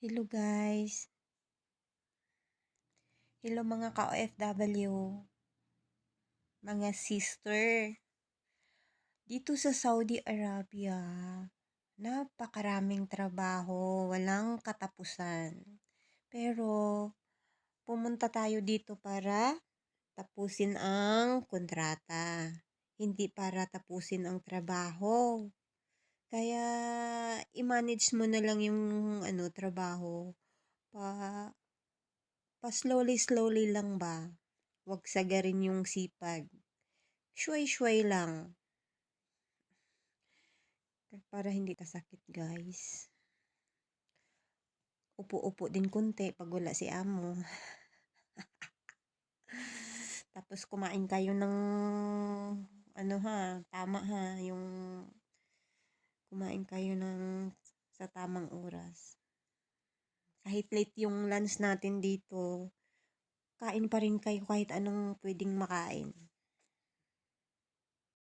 Hello guys. Hello mga ka-OFW, mga sister. Dito sa Saudi Arabia, napakaraming trabaho, walang katapusan. Pero pumunta tayo dito para tapusin ang kontrata, hindi para tapusin ang trabaho. Kaya i-manage mo na lang yung trabaho pa slowly lang ba? Huwag sagarin yung sipag. Shuay-shuay lang. Para hindi kasakit, guys. Upo-upo din konti pag wala si amo. Tapos kumain kayo ng tama ha, yung kumain kayo ng sa tamang oras. Kahit late yung lunch natin dito, kain pa rin kayo kahit anong pwedeng makain.